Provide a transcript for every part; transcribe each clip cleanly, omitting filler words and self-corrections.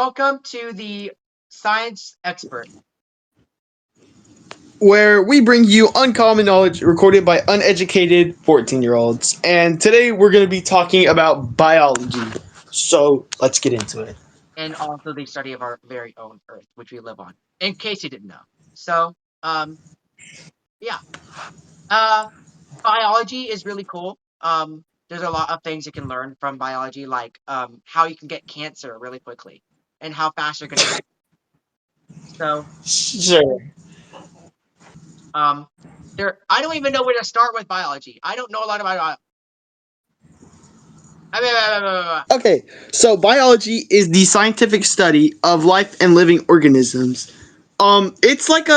welcome to the Science Expert. Where we bring you uncommon knowledge recorded by uneducated 14-year-olds. And today we're going to be talking about biology. So let's get into it. And also the study of our very own Earth, which we live on, in case you didn't know. So, yeah. Uh, Biology is really cool. There's a lot of things you can learn from biology, like how you can get cancer really quickly and how fast you're going to die. So, Sure. um, I don't even know where to start with biology. I don't know a lot about Okay, so biology is the scientific study of life and living organisms. It's like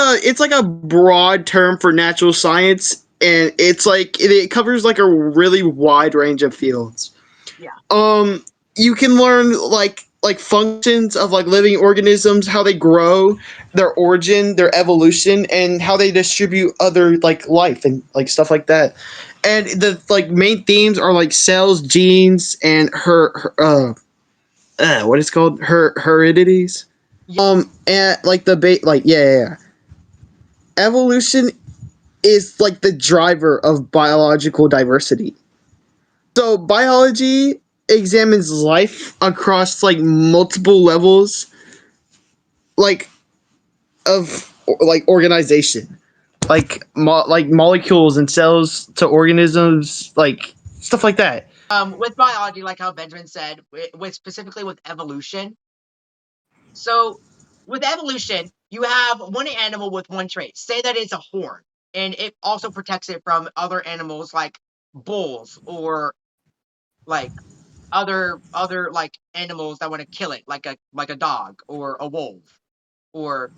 a broad term for natural science, and it covers like a really wide range of fields. Yeah, um you can learn like functions of like living organisms, how they grow, their origin, their evolution, and how they distribute other like life and like stuff like that. And the like main themes are like cells, genes, and what is called her heredities. yeah, And like yeah. Evolution is like the driver of biological diversity. So biology examines life across like multiple levels, like of like organization, like molecules and cells to organisms, like stuff like that. with biology, like how Benjamin said, with specifically with evolution. So with evolution, you have one animal with one trait. Say that it's a horn, and it also protects it from other animals like bulls or like other like animals that want to kill it, like a dog or a wolf or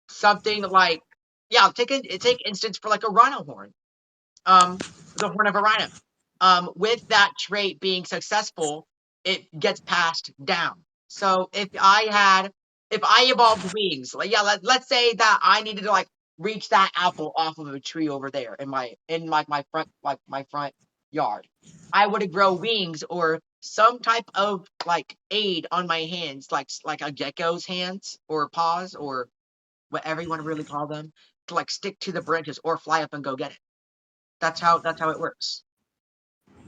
something like yeah. Take instance for like a rhino horn, the horn of a rhino. With that trait being successful, it gets passed down. So if I evolved wings, like yeah, let's say that I needed to like reach that apple off of a tree over there in like my front yard, I would grow wings or some type of like aid on my hands, like a gecko's hands or paws or whatever you want to really call them, to like stick to the branches or fly up and go get it. That's how it works.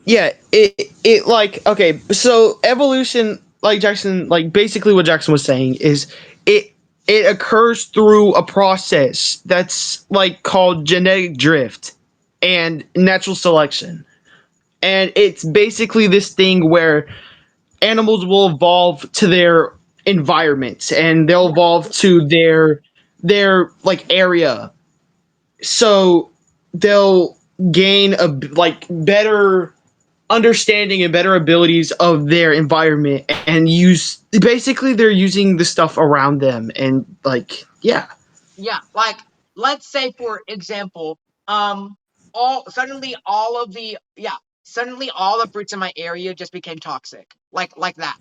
Yeah, it like okay, so evolution, like Jackson, like basically what Jackson was saying is it it occurs through a process that's like called genetic drift and natural selection. And it's basically this thing where animals will evolve to their environments, and they'll Yeah, evolve to their like area, so they'll gain a like better understanding and better abilities of their environment, and use basically they're using the stuff around them, and like yeah. yeah. Like let's say for example, um, all suddenly all of the yeah suddenly all the fruits in my area just became toxic, like that.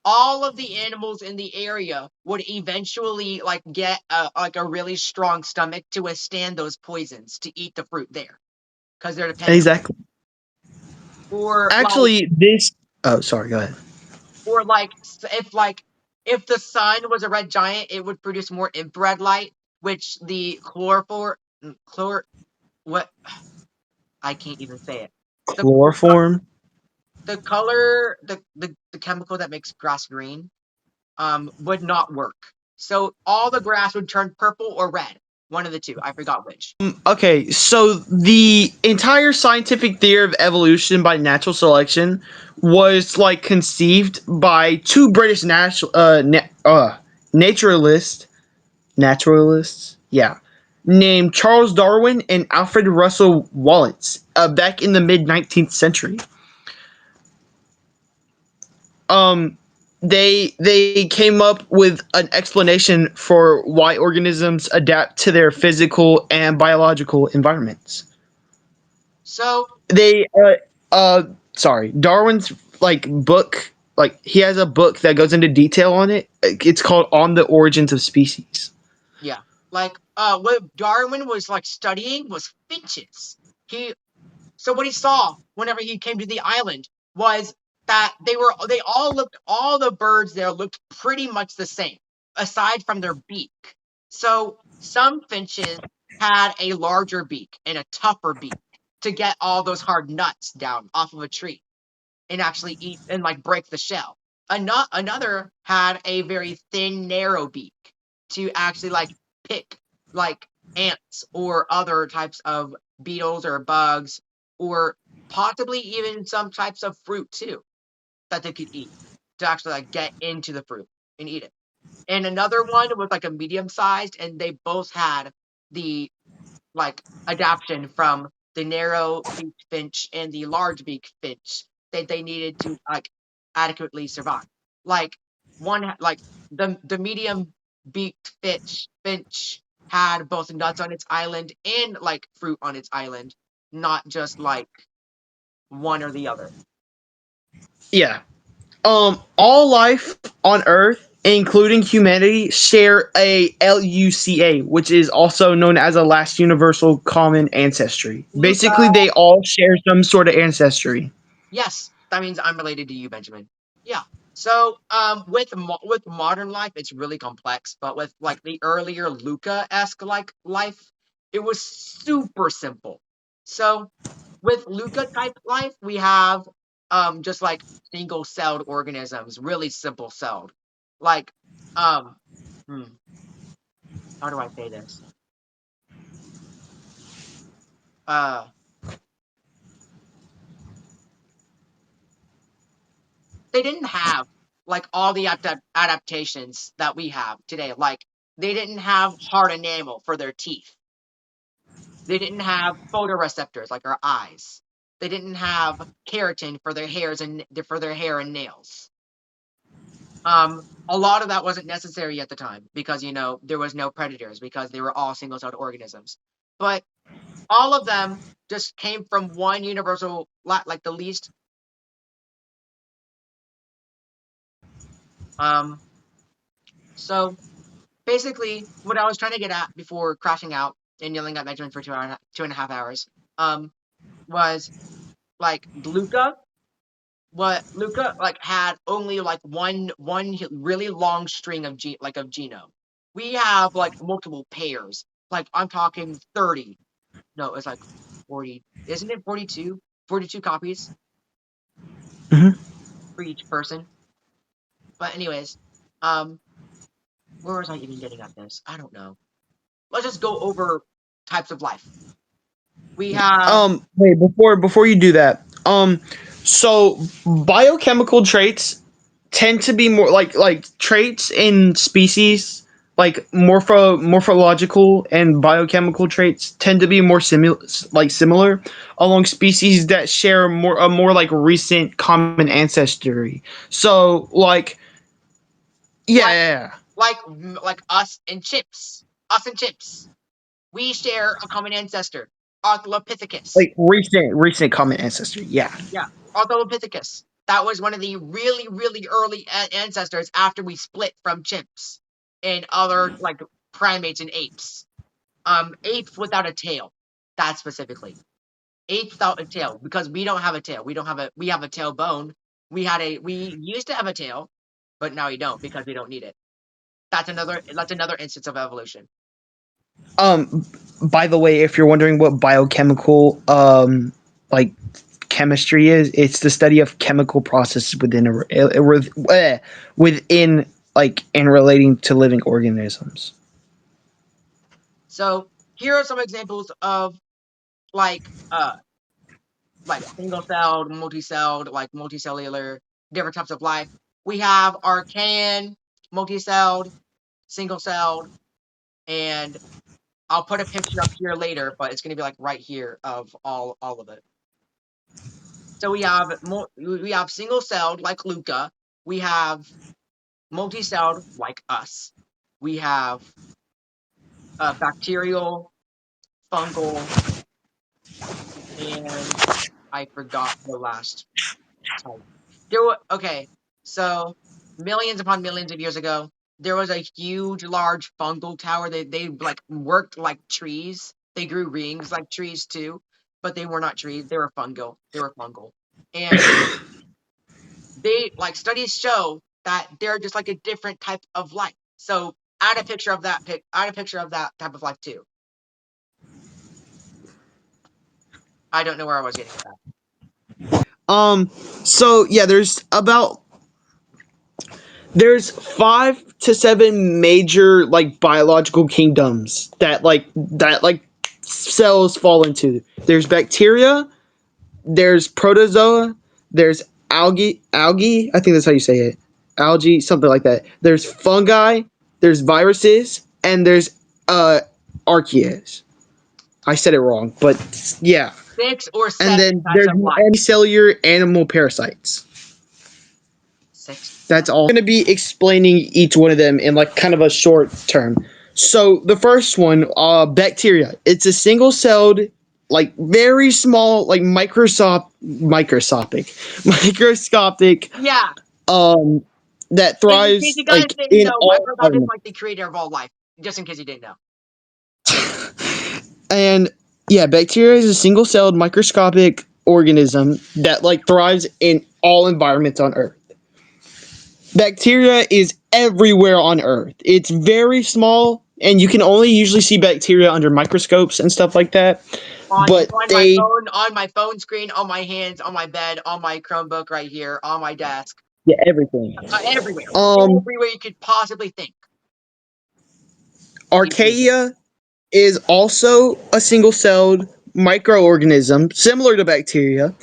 All of the animals in the area would eventually like get like a really strong stomach to withstand those poisons to eat the fruit there because they're dependent on it. Exactly. Or like Actually, this oh sorry, go ahead. if the sun was a red giant, it would produce more infrared light, which the chlorophore chlor what I can't even say it. The Chloroform. the color the chemical that makes grass green would not work. So all the grass would turn purple or red. One of the two. I forgot which. Okay, so the entire scientific theory of evolution by natural selection was like conceived by two British naturalists, yeah, named Charles Darwin and Alfred Russel Wallace, back in the mid 19th century. Um, they came up with an explanation for why organisms adapt to their physical and biological environments. So They sorry, Darwin's like book, like he has a book that goes into detail on it. It's called On the Origins of Species. yeah, like what Darwin was like studying was finches. He So what he saw whenever he came to the island was that all the birds there looked pretty much the same, aside from their beak. So some finches had a larger beak and a tougher beak to get all those hard nuts down off of a tree and actually eat and like break the shell. Another had a very thin, narrow beak to actually like pick like ants or other types of beetles or bugs or possibly even some types of fruit too that they could eat to actually like get into the fruit and eat it. And another one was like a medium sized, and they both had the like adaptation from the narrow beaked finch and the large beaked finch that they needed to like adequately survive. Like like the medium beaked finch had both nuts on its island and like fruit on its island, not just like one or the other. Yeah. All life on Earth, including humanity, share a LUCA, which is also known as a last universal common ancestry. Luca. Basically, they all share some sort of ancestry. Yes, that means I'm related to you, Benjamin. Yeah. So, with modern life, it's really complex, but with like the earlier Luca-esque like life, it was super simple. So, with Luca type life, we have just like single-celled organisms, really simple celled. Like um hmm, how do I say this? Uh they didn't have like all the adaptations that we have today. Like they didn't have hard enamel for their teeth. They didn't have photoreceptors like our eyes. They didn't have keratin for their hairs and for their hair and nails. A lot of that wasn't necessary at the time because there was no predators because they were all single-celled organisms. But all of them just came from one universal, like the least. Um, so basically, what I was trying to get at before crashing out and yelling at Benjamin for 2.5 hours, was like Luca. What Luca like had only like one really long string of of genome. We have like multiple pairs. Like I'm talking 30. No, it's like 40. Isn't it 42? 42 copies Mhm. for each person. But anyways, um, where was I even getting at this? I don't know. Let's just go over types of life. We have Wait, before you do that, so biochemical traits tend to be more like traits in species, like morphological and biochemical traits tend to be more similar along species that share more like recent common ancestry. So like yeah, like yeah, yeah. like us and chips. We share a common ancestor, Australopithecus. Like recent common ancestry. Yeah. Yeah, Australopithecus. That was one of the really, really early ancestors after we split from chimps and other like primates and apes. Apes without a tail. That specifically, apes without a tail because we don't have a tail. We have a tailbone. We used to have a tail, but now we don't because we don't need it. That's another instance of evolution. Um, by the way, if you're wondering what biochemical like chemistry is, it's the study of chemical processes within like and relating to living organisms. So here are some examples of like uh like single-celled, multi-celled, like multicellular, different types of life. We have archaean, multi-celled, single-celled, and I'll put a picture up here later, but it's going to be like right here of all of it. So we have single-celled like Luca. We have multi-celled like us. We have bacterial, fungal, and I forgot the last type. Okay, so millions upon millions of years ago, there was a huge, large fungal tower. They like worked like trees. They grew rings like trees too, but they were not trees. They were fungal. They were fungal. And they like studies show that they're just like a different type of life. So add a picture of that add a picture of that type of life too. I don't know where I was getting with that. So yeah, there's 5 to 7 major like biological kingdoms that cells fall into. There's bacteria, there's protozoa, there's algae. I think that's how you say it. Algae, something like that. There's fungi, there's viruses, and there's archaeas. I said it wrong, but yeah. 6 or 7 And then types there's of life. unicellular animal parasites. 6 or 7. That's all. I'm going to be explaining each one of them in like kind of a short term. So the first one, bacteria. It's a single-celled, like very small, like microscopic, Yeah. um, that In case thrives you guys like didn't in know, all Microsoft is environments. like the creator of all life. Just in case you didn't know. And yeah, bacteria is a single-celled microscopic organism that like thrives in all environments on Earth. Bacteria is everywhere on Earth. It's very small, and you can only usually see bacteria under microscopes and stuff like that. But On my they, phone, on my phone screen, on my hands, on my bed, on my Chromebook right here, on my desk, yeah, everything. everywhere, Um, everywhere you could possibly think. These things are. Archaea is also a single-celled microorganism similar to bacteria,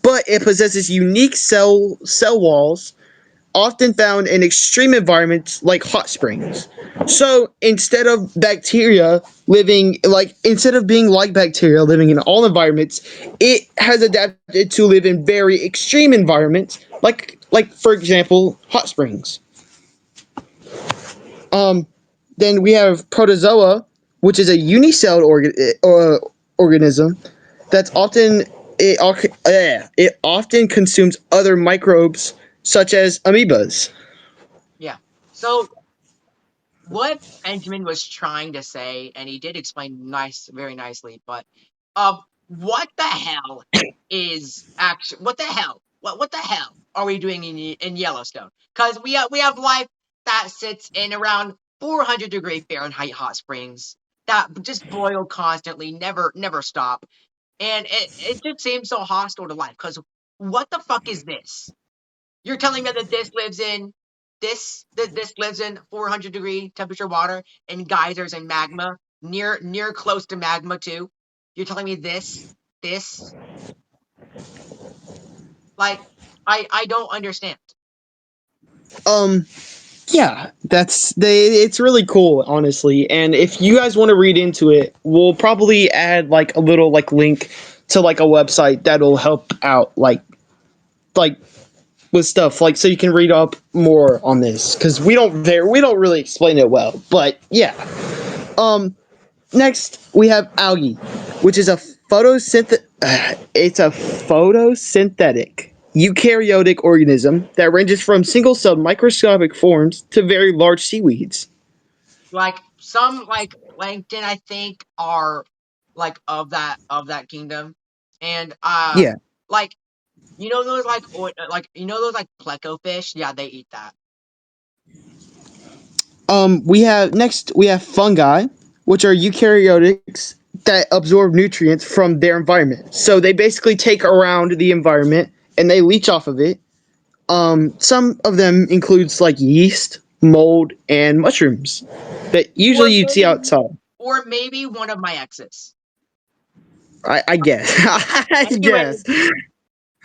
but it possesses unique cell walls often found in extreme environments like hot springs. So instead of being like bacteria living in all environments, it has adapted to live in very extreme environments, like for example, hot springs. Um, then we have protozoa, which is a unicelled organism that's it often consumes other microbes such as amoebas. Yeah. So what Benjamin was trying to say, and he did explain very nicely, but what the hell is actually what the hell? What the hell are we doing in Yellowstone? Because we have life that sits in around 400-degree Fahrenheit hot springs that just boil constantly, never stop, and it just seems so hostile to life. Because what the fuck is this? You're telling me that this lives in 400-degree temperature water and geysers and magma near close to magma too. You're telling me this like I don't understand. Um, yeah, it's really cool, honestly. And if you guys want to read into it, we'll probably add like a little like link to like a website that'll help out like with stuff like so you can read up more on this because we don't really explain it well. But yeah. Um, Next we have algae, which is a it's a photosynthetic eukaryotic organism that ranges from single-celled microscopic forms to very large seaweeds. Like some like plankton I think are like of that kingdom, and Yeah. like those like those like pleco fish. Yeah, they eat that. We have fungi, which are eukaryotics that absorb nutrients from their environment. So they basically take around the environment and they leach off of it. Some of them includes like yeast, mold, and mushrooms that Or usually you'd see maybe outside. or maybe one of my exes. I guess. I Anyway, guess.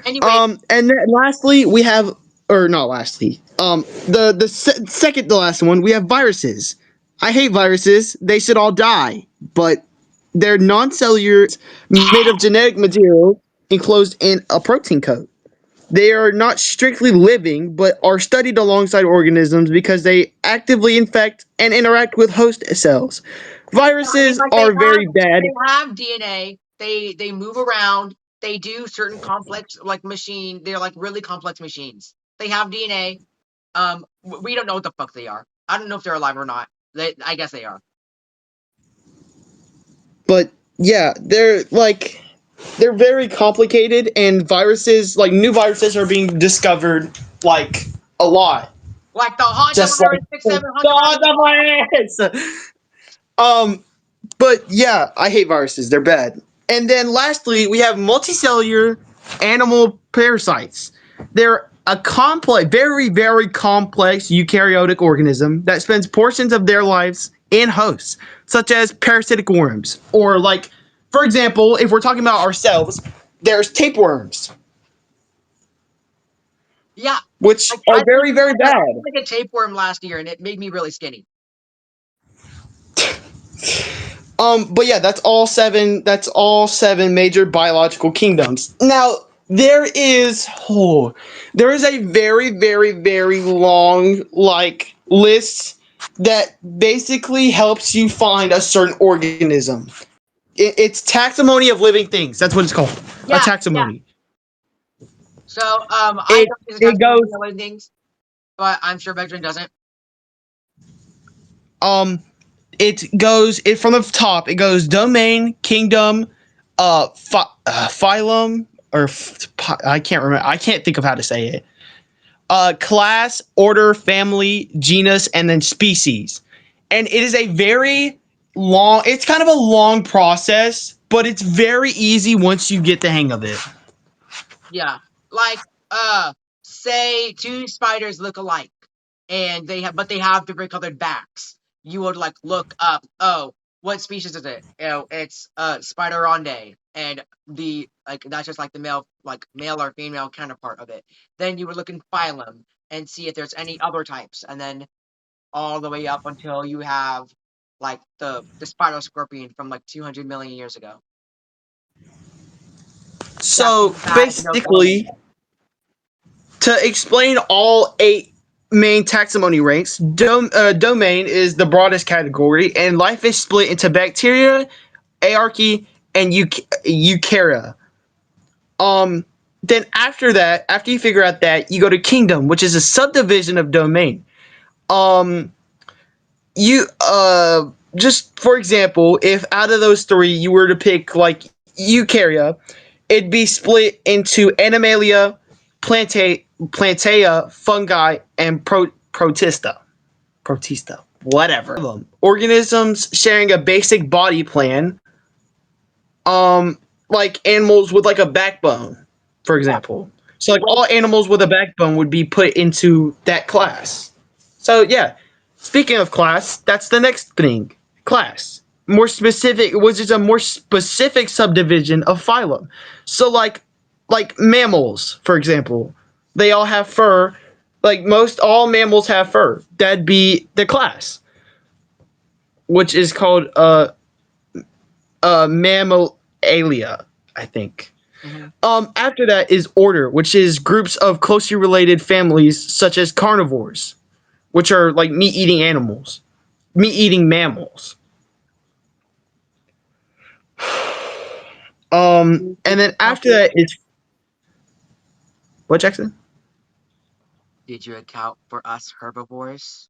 anyway, And then lastly, we have, or not lastly, second to last one, we have viruses. I hate viruses. They should all die, but they're non-cellular, made of genetic material enclosed in a protein coat. They are not strictly living, but are studied alongside organisms because they actively infect and interact with host cells. I mean, Viruses like are very bad. they have DNA. They move around. They do certain complex like machine. They're like really complex machines. They have DNA. We don't know what the fuck they are. I don't know if they're alive or not. I guess they are. But yeah, they're very complicated, and viruses, like new viruses, are being discovered like a lot, Like the Honda just like Virus 6700 God of my ass. Um, but yeah, I hate viruses. They're bad. And then lastly, we have multicellular animal parasites. They're a complex, very, very complex eukaryotic organism that spends portions of their lives in hosts, such as parasitic worms. Or, like, for example, if we're talking about ourselves, there's tapeworms, Yeah. which Like are very, very I bad. took like a tapeworm last year and it made me really skinny. But yeah, that's all seven. That's all seven major biological kingdoms. Now there is a very, very, very long like list that basically helps you find a certain organism. It's taxonomy of living things. That's what it's called. A Yeah, yeah. taxonomy. So I It don't use a it testimony goes of things, but I'm sure Benjamin doesn't. um it from the top. It goes domain, kingdom, phylum, or I can't remember. I can't think of how to say it. Class, order, family, genus, and then species. And it is a very long. It's kind of a long process, but it's very easy once you get the hang of it. Yeah. Like say two spiders look alike and they have different colored backs. You would like look up, oh, what species is it? You know, it's Spideronde and the like that's just like the male or female counterpart of it. Then you would look in phylum and see if there's any other types and then all the way up until you have like the spiral scorpion from like 200 million years ago. That So has no basically, to explain all eight main taxonomy ranks, domain is the broadest category, and life is split into bacteria, archaea, and eukarya. Um, then after that, after you figure out that, you go to kingdom, which is a subdivision of domain. Um, you just for example, if out of those three you were to pick like eukarya, it'd be split into animalia, plantae, fungi, and protista, whatever. Organisms sharing a basic body plan, like animals with like a backbone, for yeah. example. So like all animals with a backbone would be put into that class. So yeah, speaking of class, that's the next thing. Class. More specific, which is a more specific subdivision of phylum. So like mammals, for example, they all have fur. Like most all mammals have fur. That'd be the class, which is called Mammalia, I think. Mhm. After that is order, which is groups of closely related families such as carnivores, which are like meat eating mammals. And then after that is what, Jackson? Did you account for us herbivores?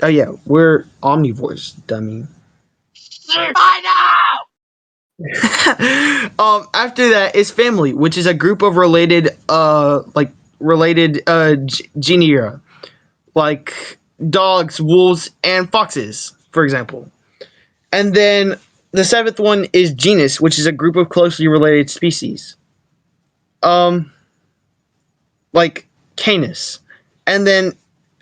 Oh yeah, we're omnivores, dummy. I know! After that is family, which is a group of related genera, like dogs, wolves, and foxes, for example. And then the seventh one is genus, which is a group of closely related species. Um, like Canis. And then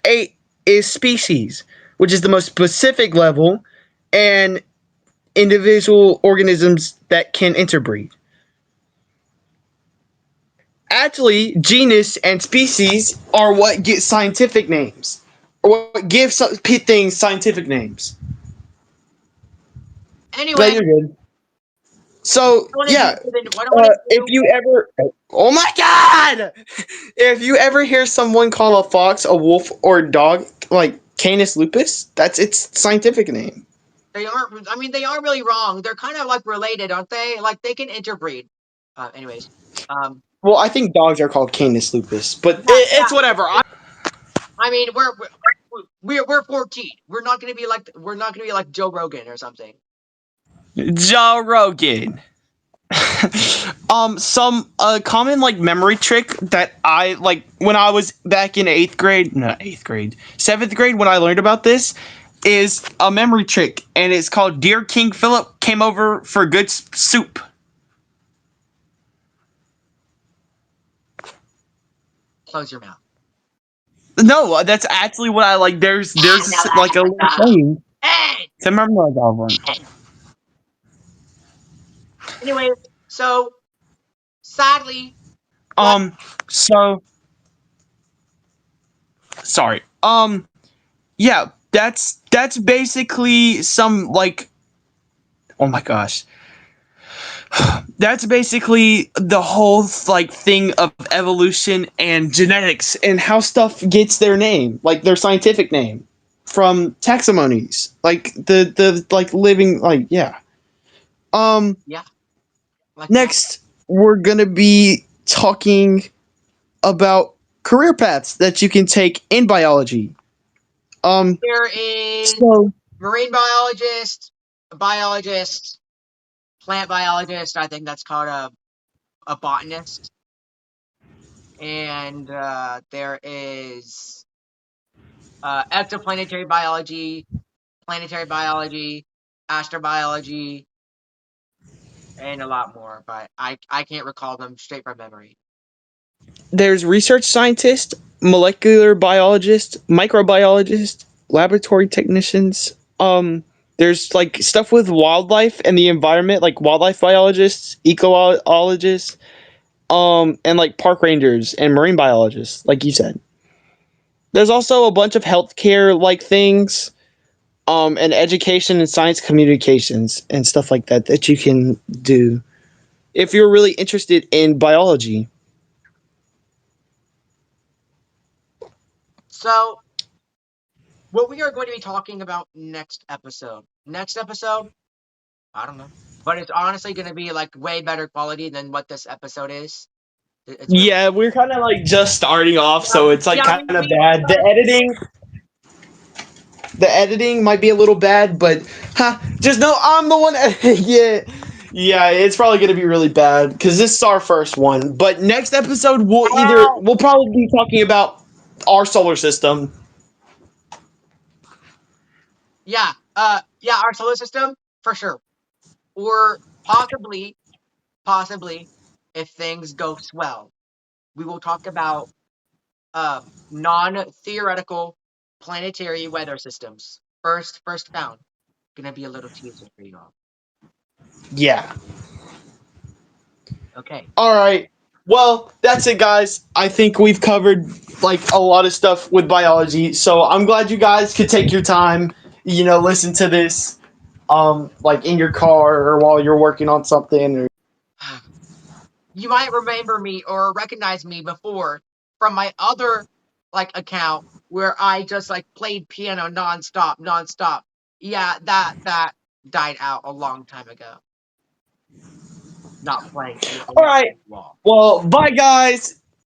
eight is species, which is the most specific level, and individual organisms that can interbreed. Actually, genus and species are what get scientific names, or what give things scientific names. No, Anyway, you're good. So yeah, what I want to if do, you ever, oh my god, if you ever hear someone call a fox a wolf or a dog like Canis lupus, that's its scientific name. they aren't, I mean, they are really wrong. They're kind of like related, aren't they? Like they can interbreed. Anyways, um, Well, I think dogs are called Canis lupus, but yeah, yeah. it's whatever. I mean, we're 14. We're not gonna be like Joe Rogan or something. Joe Rogan. Some common like memory trick that I like when I was back in eighth grade, not eighth grade, seventh grade when I learned about this is a memory trick, and it's called "Dear King Philip came over for good soup." Close your mouth. No, that's actually what I like. There's like a little saying Hey! to memorize that one. Anyway, so sadly, what Um, so sorry. Yeah, that's basically some like oh my gosh. That's basically the whole like thing of evolution and genetics and how stuff gets their name, like their scientific name from taxonomies, like the like living like yeah. Um yeah, like what? Next we're going to be talking about career paths that you can take in biology. Um There is so marine biologist, biologist, plant biologist. I think that's called a botanist. And there is exoplanetary biology, planetary biology, astrobiology, and a lot more. But I can't recall them straight from memory. there's research scientist, molecular biologist, microbiologist, laboratory technicians. There's like stuff with wildlife and the environment, like wildlife biologists, ecologists, and like park rangers and marine biologists, like you said. There's also a bunch of healthcare like things, and education and science communications and stuff like that that you can do if you're really interested in biology. So what we are going to be talking about next episode. Next episode, I don't know. But it's honestly going to be like way better quality than what this episode is. It's really. Yeah, we're kind of like just starting off, so it's like Yeah, kind of bad. The editing might be a little bad, but just know I'm the one. Yeah, yeah, it's probably gonna be really bad because this is our first one. But next episode, we'll probably be talking about our solar system. Yeah, yeah, our solar system for sure, or possibly, if things go swell, we will talk about non-theoretical planetary weather systems. First found. Gonna be a little teaser for you all. Yeah. Okay. All right. Well, that's it, guys. I think we've covered like a lot of stuff with biology, so I'm glad you guys could take your time, listen to this, like in your car or while you're working on something. Or You might remember me or recognize me before from my other like account where I just like played piano nonstop. Yeah, that died out a long time ago. Not playing anything all else right. at all. Well, bye, guys.